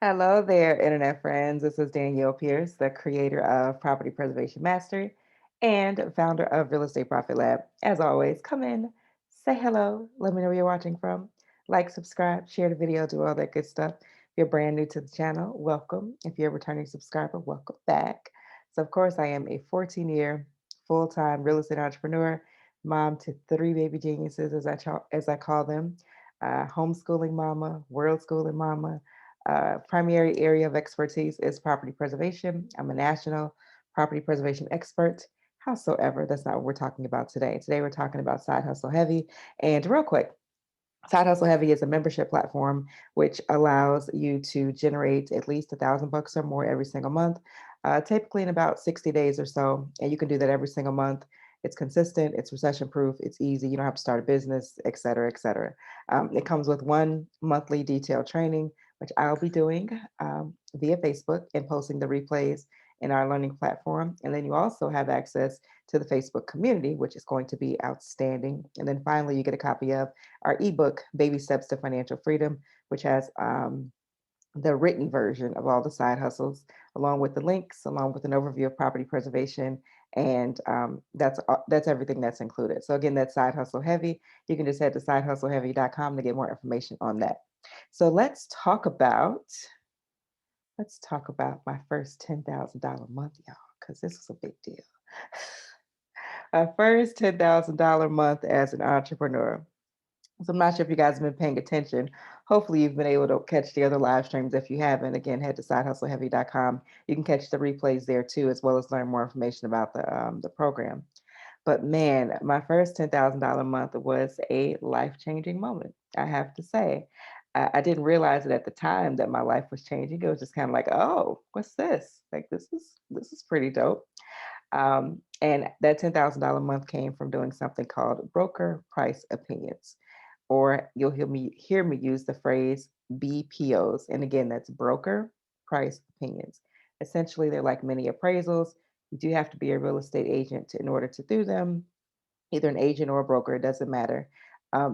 Hello there, internet friends. This is Danielle Pierce, the creator of Property Preservation Mastery and founder of Real Estate Profit Lab. As always, come in, say hello, let me know where you're watching from. Like, subscribe, share the video, do all that good stuff. If you're brand new to the channel, welcome. If you're a returning subscriber, welcome back. So, of course, I am a 14-year full-time real estate entrepreneur, mom to three baby geniuses, as I call them, homeschooling mama, world schooling mama. Primary area of expertise is property preservation. I'm a national property preservation expert. Howsoever, that's not what we're talking about today. Today, we're talking about Side Hustle Heavy. And real quick, Side Hustle Heavy is a membership platform which allows you to generate at least $1,000 or more every single month, typically in about 60 days or so. And you can do that every single month. It's consistent, it's recession proof, it's easy. You don't have to start a business, et cetera, et cetera. It comes with one monthly detailed training, which I'll be doing via Facebook and posting the replays in our learning platform. And then you also have access to the Facebook community, which is going to be outstanding. And then finally, you get a copy of our ebook, Baby Steps to Financial Freedom, which has the written version of all the side hustles, along with the links, along with an overview of property preservation. And that's everything that's included. So again, that's Side Hustle Heavy. You can just head to sidehustleheavy.com to get more information on that. So let's talk about my first $10,000 month, y'all, because this was a big deal. My first $10,000 month as an entrepreneur. So I'm not sure if you guys have been paying attention. Hopefully you've been able to catch the other live streams. If you haven't, again, head to sidehustleheavy.com. You can catch the replays there too, as well as learn more information about the program. But man, my first $10,000 month was a life-changing moment, I have to say. I didn't realize it at the time that my life was changing. It was just kind of like, oh, what's this? Like this is pretty dope. And that $10,000 month came from doing something called broker price opinions, or you'll hear me use the phrase BPOs. And again, that's broker price opinions. Essentially, they're like mini appraisals. You do have to be a real estate agent in order to do them, either an agent or a broker, it doesn't matter.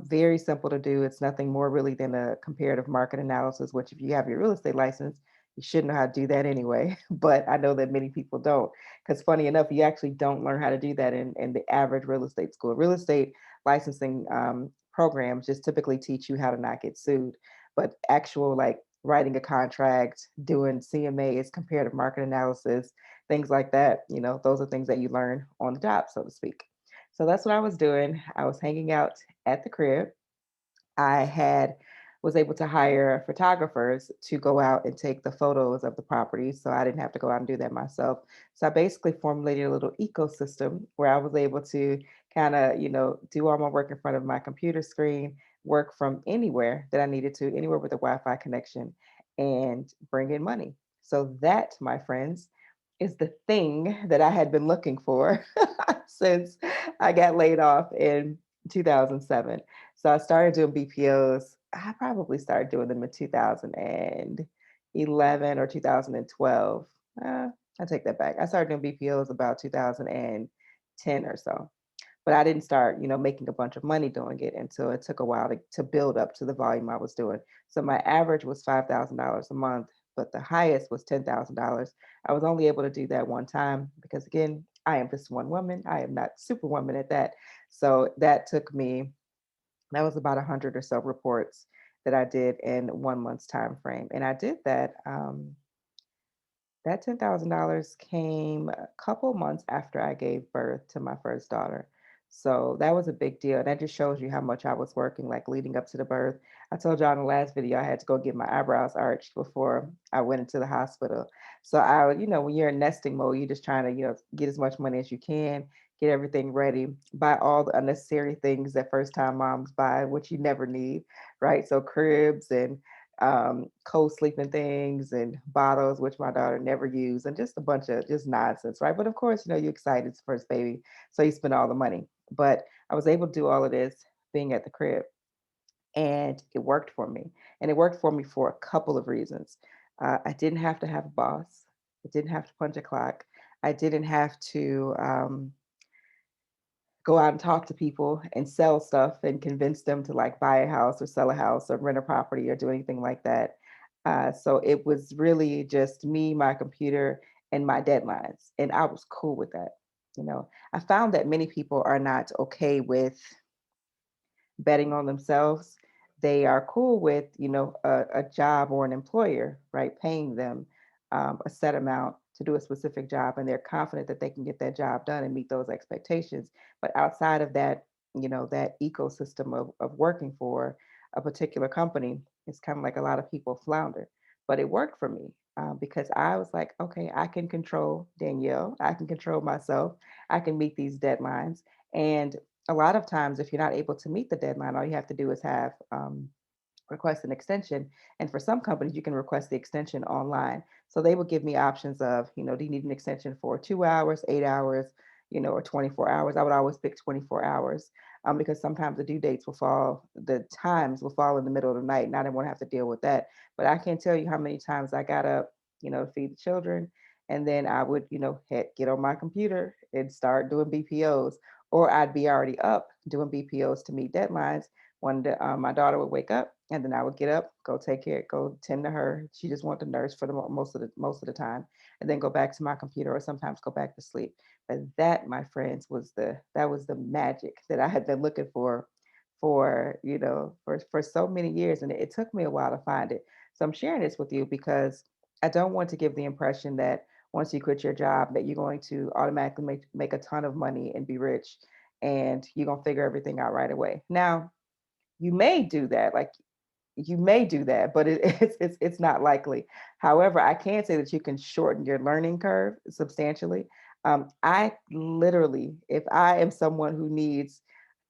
Very simple to do. It's nothing more really than a comparative market analysis, which, if you have your real estate license, you should know how to do that anyway. But I know that many people don't. Because, funny enough, you actually don't learn how to do that in the average real estate school. Real estate licensing programs just typically teach you how to not get sued. But actual, like, writing a contract, doing CMAs, comparative market analysis, things like that, those are things that you learn on the job, so to speak. So that's what I was doing. I was hanging out at the crib. I had was able to hire photographers to go out and take the photos of the property, so I didn't have to go out and do that myself. So I basically formulated a little ecosystem where I was able to kind of, do all my work in front of my computer screen, work from anywhere that I needed to, anywhere with a Wi-Fi connection, and bring in money. So that, my friends, is the thing that I had been looking for since I got laid off in 2007. So I started doing BPOs. I probably started doing them in 2011 or 2012. I take that back. I started doing BPOs about 2010 or so. But I didn't start, making a bunch of money doing it until it took a while to build up to the volume I was doing. So my average was $5,000 a month, but the highest was $10,000. I was only able to do that one time because, again, I am just one woman. I am not superwoman at that. So that was about 100 or so reports that I did in 1 month's time frame. And I did that. That $10,000 came a couple months after I gave birth to my first daughter. So that was a big deal. And that just shows you how much I was working, like leading up to the birth. I told y'all in the last video I had to go get my eyebrows arched before I went into the hospital. So when you're in nesting mode, you're just trying to, get as much money as you can, get everything ready, buy all the unnecessary things that first time moms buy, which you never need, right? So cribs and co-sleeping things and bottles, which my daughter never used, and just a bunch of just nonsense, right? But of course, you're excited, it's the first baby, so you spend all the money. But I was able to do all of this being at the crib, and it worked for me. And it worked for me for a couple of reasons. I didn't have to have a boss. I didn't have to punch a clock. I didn't have to go out and talk to people and sell stuff and convince them to like buy a house or sell a house or rent a property or do anything like that. So it was really just me, my computer, and my deadlines. And I was cool with that. I found that many people are not okay with betting on themselves. They are cool with, a job or an employer, right, paying them a set amount to do a specific job, and they're confident that they can get that job done and meet those expectations. But outside of that, that ecosystem of working for a particular company, it's kind of like a lot of people flounder. But it worked for me because I was like, okay, I can control Danielle, I can control myself, I can meet these deadlines. And a lot of times, if you're not able to meet the deadline, all you have to do is have request an extension. And for some companies, you can request the extension online. So they would give me options of, do you need an extension for 2 hours, 8 hours, or 24 hours? I would always pick 24 hours because sometimes the due dates will fall, the times will fall in the middle of the night, and I didn't want to have to deal with that. But I can't tell you how many times I got up, to feed the children. And then I would, get on my computer and start doing BPOs, or I'd be already up doing BPOs to meet deadlines. My daughter would wake up, and then I would get up, go take care, go tend to her. She just wanted the nurse for the most of the time, and then go back to my computer, or sometimes go back to sleep. But that, my friends, was the magic that I had been looking for so many years, and it took me a while to find it. So I'm sharing this with you because I don't want to give the impression that once you quit your job that you're going to automatically make a ton of money and be rich and you're going to figure everything out right away. Now, you may do that. Like you may do that, but it's not likely. However, I can say that you can shorten your learning curve substantially. I literally, if I am someone who needs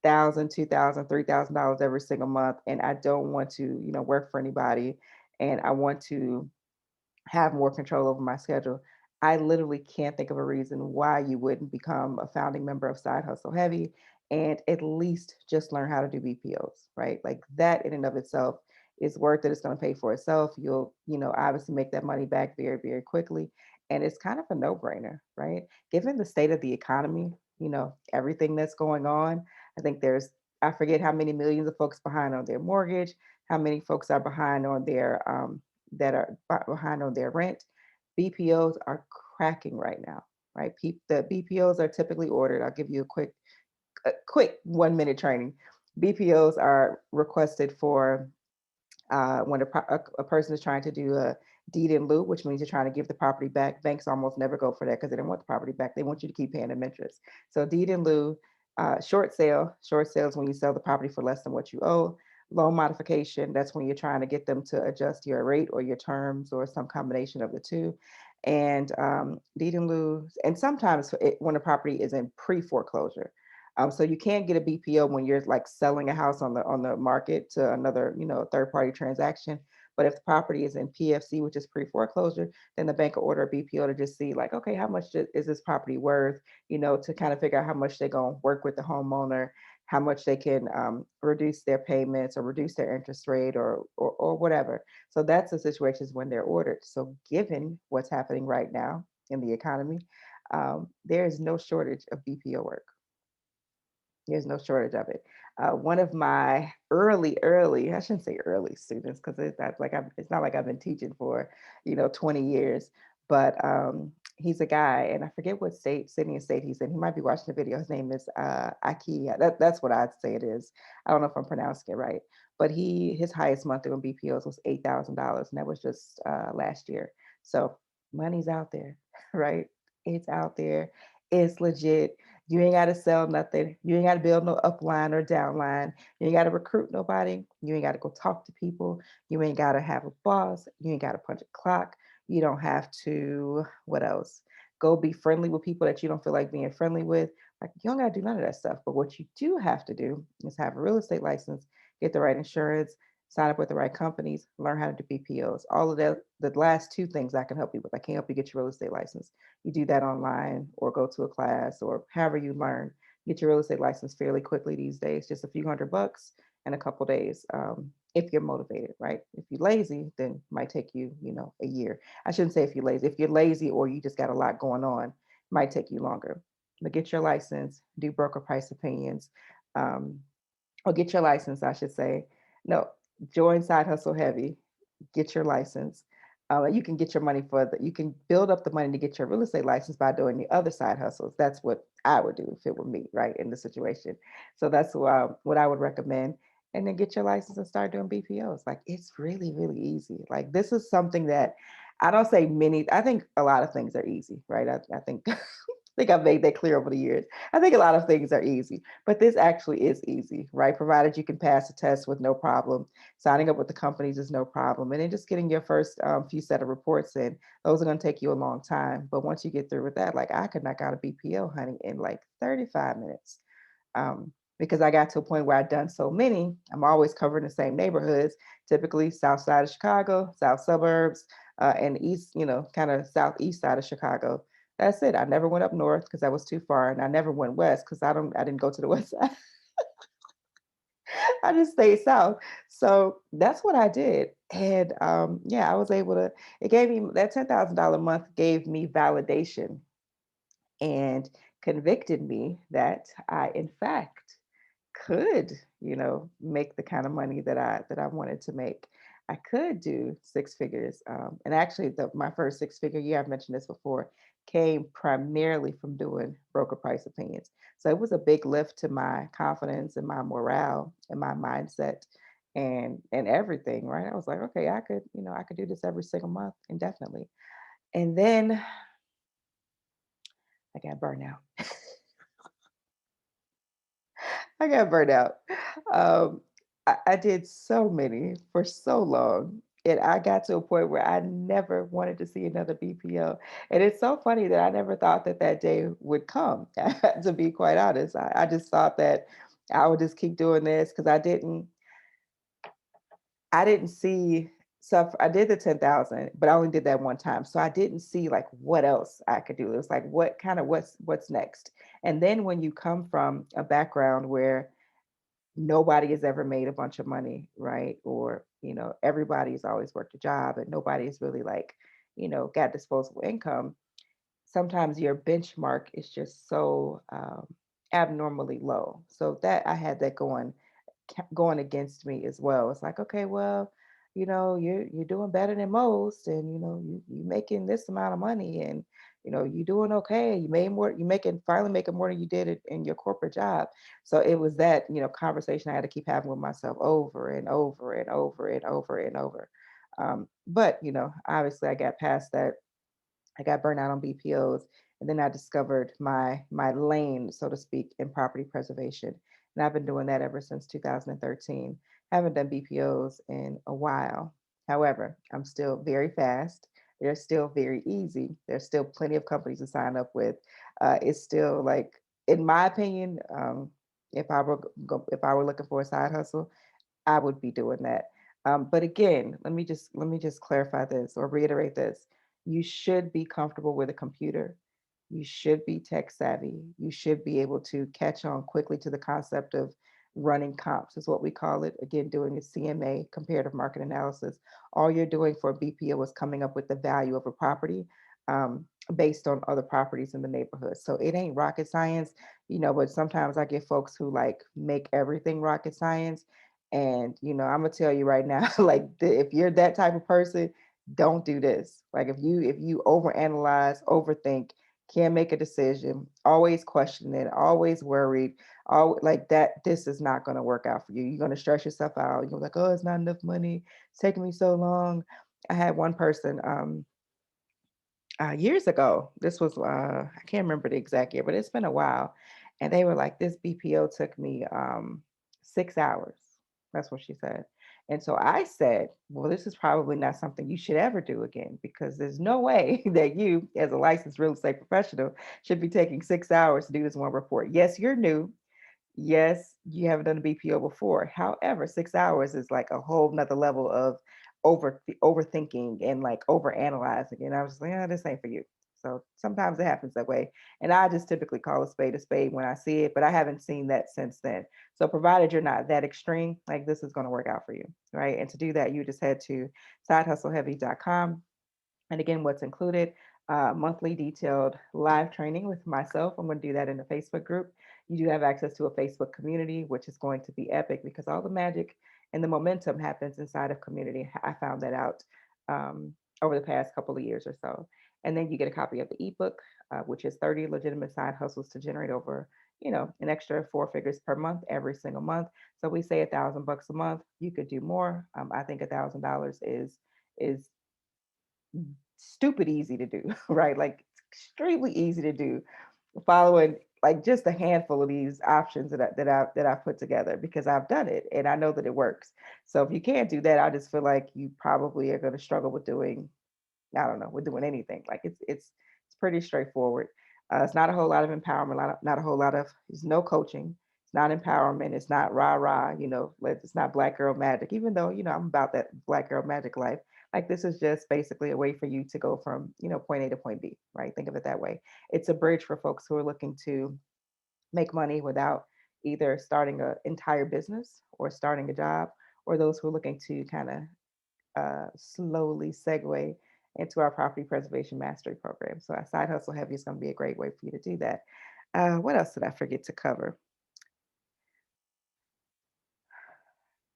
thousand, $2,000, $3,000 every single month, and I don't want to, work for anybody, and I want to have more control over my schedule. I literally can't think of a reason why you wouldn't become a founding member of Side Hustle Heavy and at least just learn how to do BPOs, right? Like that in and of itself is worth it. It's going to pay for itself. You'll, obviously make that money back very, very quickly. And it's kind of a no brainer, right? Given the state of the economy, everything that's going on, I think I forget how many millions of folks behind on their mortgage, how many folks are behind on that are behind on their rent. BPOs are cracking right now, right? The BPOs are typically ordered. I'll give you a quick 1 minute training. BPOs are requested for when a person is trying to do a deed in lieu, which means you're trying to give the property back. Banks almost never go for that because they don't want the property back. They want you to keep paying them interest. So deed in lieu, short sales when you sell the property for less than what you owe. Loan modification, that's when you're trying to get them to adjust your rate or your terms or some combination of the two. And deed in lieu, and sometimes when a property is in pre-foreclosure. So you can't get a BPO when you're like selling a house on the market to another, third party transaction. But if the property is in PFC, which is pre foreclosure, then the bank will order a BPO to just see like, okay, how much is this property worth? To kind of figure out how much they're going to work with the homeowner, how much they can reduce their payments or reduce their interest rate or whatever. So that's the situations when they're ordered. So given what's happening right now in the economy, there is no shortage of BPO work. There's no shortage of it. One of my early, I shouldn't say early students because it's not like I've been teaching for, 20 years, but he's a guy and I forget what city and state he's in. He might be watching the video. His name is Aki. That's what I'd say it is. I don't know if I'm pronouncing it right, but his highest monthly on BPOs was $8,000, and that was just last year. So money's out there, right? It's out there. It's legit. You ain't got to sell nothing. You ain't got to build no upline or downline. You ain't got to recruit nobody. You ain't got to go talk to people. You ain't got to have a boss. You ain't got to punch a clock. You don't have to, what else? Go be friendly with people that you don't feel like being friendly with. Like, you don't got to do none of that stuff. But what you do have to do is have a real estate license, get the right insurance, sign up with the right companies, learn how to do BPOs. All of that, the last two things I can help you with. I can't help you get your real estate license. You do that online or go to a class or however you learn. Get your real estate license fairly quickly these days, just a few $100 in a couple days. If you're motivated, right? If you're lazy, then it might take you, a year. I shouldn't say if you're lazy. If you're lazy or you just got a lot going on, it might take you longer. But get your license, do broker price opinions, um, or get your license, I should say. No, join Side Hustle Heavy. get your license. You can get your money for you can build up the money to get your real estate license by doing the other side hustles. That's what I would do if it were me, right, in the situation. So that's what I would recommend. And then get your license and start doing BPOs. Like it's really, really easy. Like this is something that I don't say many. I think a lot of things are easy, right? I think think I've made that clear over the years. I think a lot of things are easy, but this actually is easy, right? Provided you can pass the test with no problem. Signing up with the companies is no problem. And then just getting your first few set of reports in, those are going to take you a long time. But once you get through with that, like I could knock out a BPO, honey, in like 35 minutes. Because I got to a point where I'd done so many, I'm always covering the same neighborhoods, typically south side of Chicago, south suburbs, and east, kind of southeast side of Chicago. That's it. I never went up north because that was too far, and I never went west because I didn't go to the west side. I just stayed south. So that's what I did. And yeah, I was able to, it gave me that $10,000 month gave me validation and convicted me that I, in fact, could, make the kind of money that I wanted to make. I could do six figures. And actually, my first six-figure year, I've mentioned this before, came primarily from doing broker price opinions. So it was a big lift to my confidence and my morale and my mindset and everything, right? I was like, okay, I could do this every single month indefinitely. And then I got burned out. I got burnt out. I did so many for so long. And I got to a point where I never wanted to see another BPO. And it's so funny that I never thought that that day would come, to be quite honest. I just thought that I would just keep doing this because I didn't see stuff. I did the 10,000, but I only did that one time. So I didn't see like what else I could do. It was like, what's next? And then when you come from a background where nobody has ever made a bunch of money, right? Or, everybody's always worked a job and nobody's really like, got disposable income. Sometimes your benchmark is just so abnormally low. So that I had that going against me as well. It's like, okay, well, you're doing better than most, and you making this amount of money, and you're doing okay. You making finally making more than you did in your corporate job. So it was that conversation I had to keep having with myself over and over and over and over and over. But obviously I got past that. I got burnt out on BPOs, and then I discovered my lane, so to speak, in property preservation. And I've been doing that ever since 2013. Haven't done BPOs in a while. However, I'm still very fast. They're still very easy. There's still plenty of companies to sign up with. It's still like, in my opinion, if I were looking for a side hustle, I would be doing that. But again, let me just clarify this or reiterate this. You should be comfortable with a computer. You should be tech savvy. You should be able to catch on quickly to the concept of running comps, is what we call it. Again, doing a CMA, comparative market analysis. All you're doing for a BPO is coming up with the value of a property based on other properties in the neighborhood. So it ain't rocket science, but sometimes I get folks who like make everything rocket science, and I'm gonna tell you right now, like if you're that type of person, don't do this. Like if you overanalyze, overthink, can't make a decision, always question it, always worried, all like that, this is not gonna work out for you. You're gonna stress yourself out. You're like, oh, it's not enough money. It's taking me so long. I had one person years ago. This was I can't remember the exact year, but it's been a while. And they were like, this BPO took me 6 hours. That's what she said. And so I said, well, this is probably not something you should ever do again, because there's no way that you, as a licensed real estate professional, should be taking 6 hours to do this one report. Yes, you're new. Yes, you haven't done a BPO before. However, 6 hours is like a whole nother level of overthinking and like over analyzing. And I was like, yeah, this ain't for you. So sometimes it happens that way. And I just typically call a spade when I see it, but I haven't seen that since then. So provided you're not that extreme, like this is going to work out for you. Right. And to do that, you just head to sidehustleheavy.com. And again, what's included? Monthly detailed live training with myself. I'm going to do that in the Facebook group. You do have access to a Facebook community, which is going to be epic because all the magic And the momentum happens inside of community. I found that out um, over the past couple of years or so. And then you get a copy of the ebook, which is 30 legitimate side hustles to generate over, an extra four figures per month every single month. So we say $1,000 a month. You could do more. I think $1,000 is stupid easy to do, right? Like extremely easy to do, following like just a handful of these options that I put together because I've done it and I know that it works. So if you can't do that, I just feel like you probably are going to struggle with doing, I don't know, with doing anything. Like it's pretty straightforward. It's not a whole lot of empowerment, not a whole lot of. There's no coaching. It's not empowerment. It's not rah rah. It's not black girl magic. Even though I'm about that black girl magic life. Like this is just basically a way for you to go from point A to point B. Right? Think of it that way. It's a bridge for folks who are looking to make money without either starting an entire business or starting a job, or those who are looking to kind of slowly segue into our property preservation mastery program. So, our side hustle heavy is going to be a great way for you to do that. What else did I forget to cover?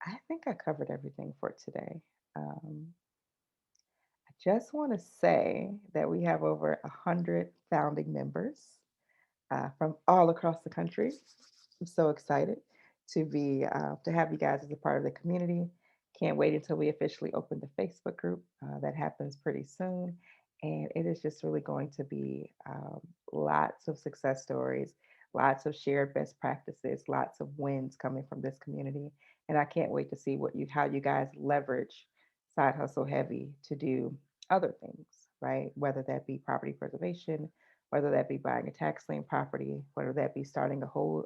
I think I covered everything for today. I just want to say that we have over 100 founding members from all across the country. I'm so excited to have you guys as a part of the community. Can't wait until we officially open the Facebook group. That happens pretty soon, and it is just really going to be lots of success stories, lots of shared best practices, lots of wins coming from this community. And I can't wait to see how you guys leverage side hustle heavy to do other things, right? Whether that be property preservation, whether that be buying a tax lien property, whether that be starting a whole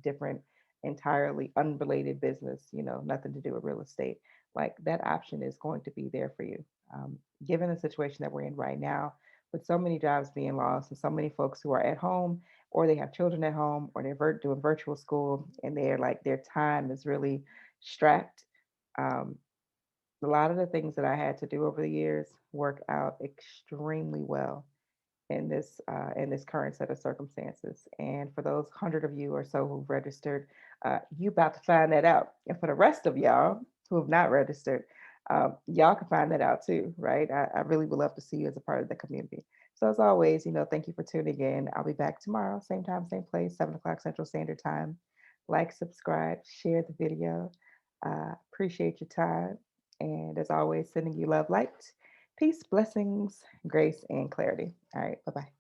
different, entirely unrelated business, nothing to do with real estate. Like that option is going to be there for you. Given the situation that we're in right now, with so many jobs being lost and so many folks who are at home or they have children at home or they're doing virtual school and they're like their time is really strapped. Um, a lot of the things that I had to do over the years work out extremely well in this current set of circumstances. And for those 100 of you or so who've registered, you about to find that out. And for the rest of y'all who have not registered, y'all can find that out too, right? I really would love to see you as a part of the community. So as always, thank you for tuning in. I'll be back tomorrow, same time, same place, 7 o'clock Central Standard Time. Like, subscribe, share the video. Appreciate your time. And as always, sending you love, light, peace, blessings, grace, and clarity. All right. Bye bye.